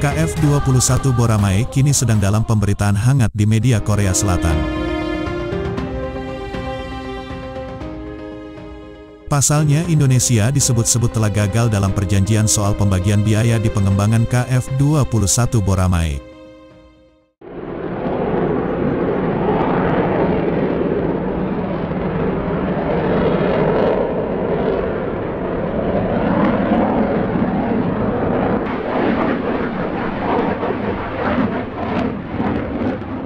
KF-21 Boramae kini sedang dalam pemberitaan hangat di media Korea Selatan. Pasalnya, Indonesia disebut-sebut telah gagal dalam perjanjian soal pembagian biaya di pengembangan KF-21 Boramae.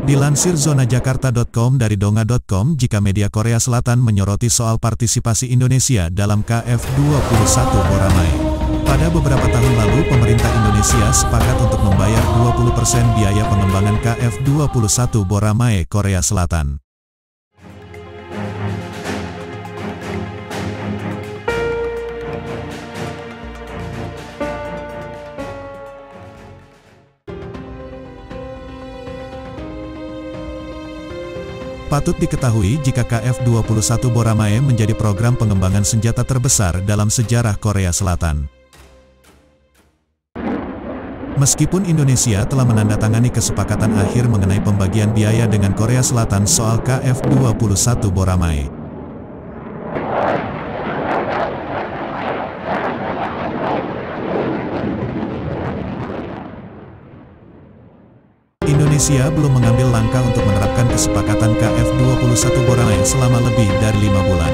Dilansir zonajakarta.com dari donga.com, jika media Korea Selatan menyoroti soal partisipasi Indonesia dalam KF-21 Boramae. Pada beberapa tahun lalu, pemerintah Indonesia sepakat untuk membayar 20% biaya pengembangan KF-21 Boramae Korea Selatan. Patut diketahui jika KF-21 Boramae menjadi program pengembangan senjata terbesar dalam sejarah Korea Selatan. Meskipun Indonesia telah menandatangani kesepakatan akhir mengenai pembagian biaya dengan Korea Selatan soal KF-21 Boramae. Indonesia belum mengambil langkah untuk menerapkan kesepakatan KF-21 Boramae selama lebih dari 5 bulan.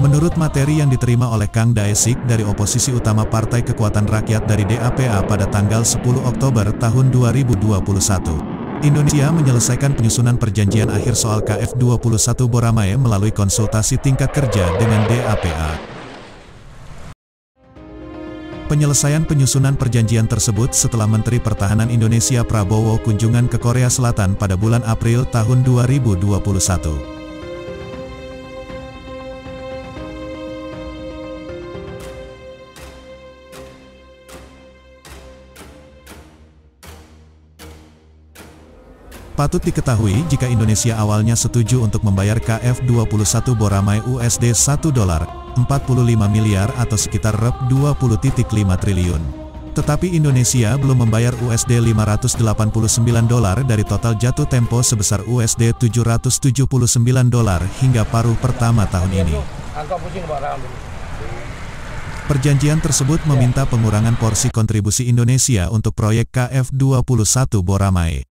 Menurut materi yang diterima oleh Kang Dae-sik dari oposisi utama Partai Kekuatan Rakyat dari DAPA pada tanggal 10 Oktober tahun 2021. Indonesia menyelesaikan penyusunan perjanjian akhir soal KF-21 Boramae melalui konsultasi tingkat kerja dengan DAPA. Penyelesaian penyusunan perjanjian tersebut setelah Menteri Pertahanan Indonesia Prabowo kunjungan ke Korea Selatan pada bulan April tahun 2021. Patut diketahui jika Indonesia awalnya setuju untuk membayar KF-21 Boramae USD 1 dolar, 45 miliar atau sekitar Rp 20.5 triliun. Tetapi Indonesia belum membayar USD 589 dolar dari total jatuh tempo sebesar USD 779 dolar hingga paruh pertama tahun ini. Perjanjian tersebut meminta pengurangan porsi kontribusi Indonesia untuk proyek KF-21 Boramae.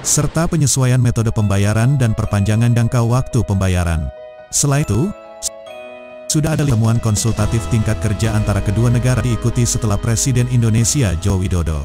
Serta penyesuaian metode pembayaran dan perpanjangan jangka waktu pembayaran. Setelah itu, sudah ada pertemuan konsultatif tingkat kerja antara kedua negara diikuti setelah Presiden Indonesia Joko Widodo.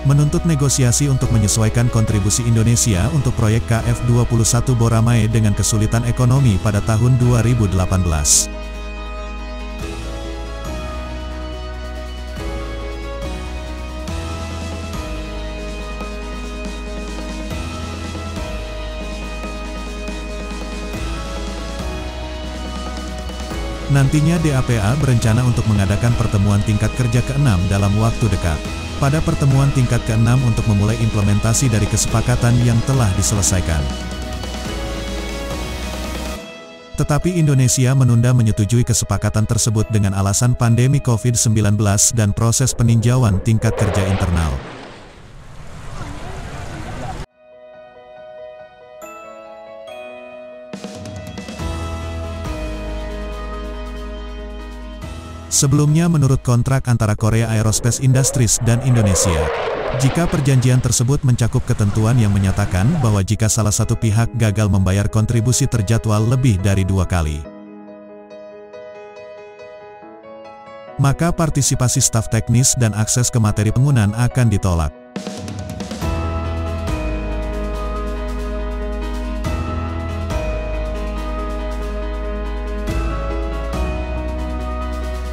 Menuntut negosiasi untuk menyesuaikan kontribusi Indonesia untuk proyek KF-21 Boramae dengan kesulitan ekonomi pada tahun 2018. Nantinya DAPA berencana untuk mengadakan pertemuan tingkat kerja ke-6 dalam waktu dekat. Pada pertemuan tingkat ke-6 untuk memulai implementasi dari kesepakatan yang telah diselesaikan. Tetapi Indonesia menunda menyetujui kesepakatan tersebut dengan alasan pandemi COVID-19 dan proses peninjauan tingkat kerja internal. Sebelumnya menurut kontrak antara Korea Aerospace Industries dan Indonesia, jika perjanjian tersebut mencakup ketentuan yang menyatakan bahwa jika salah satu pihak gagal membayar kontribusi terjadwal lebih dari 2 kali, maka partisipasi staf teknis dan akses ke materi bangunan akan ditolak.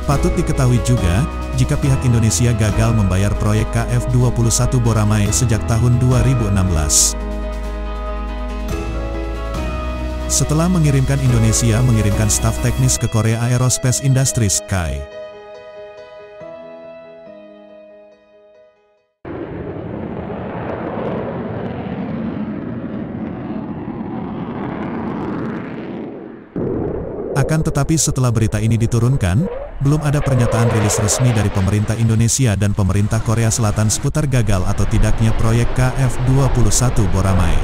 Patut diketahui juga, jika pihak Indonesia gagal membayar proyek KF-21 Boramae sejak tahun 2016. Setelah Indonesia mengirimkan staf teknis ke Korea Aerospace Industries (KAI). Akan tetapi setelah berita ini diturunkan, belum ada pernyataan rilis resmi dari pemerintah Indonesia dan pemerintah Korea Selatan seputar gagal atau tidaknya proyek KF-21 Boramae.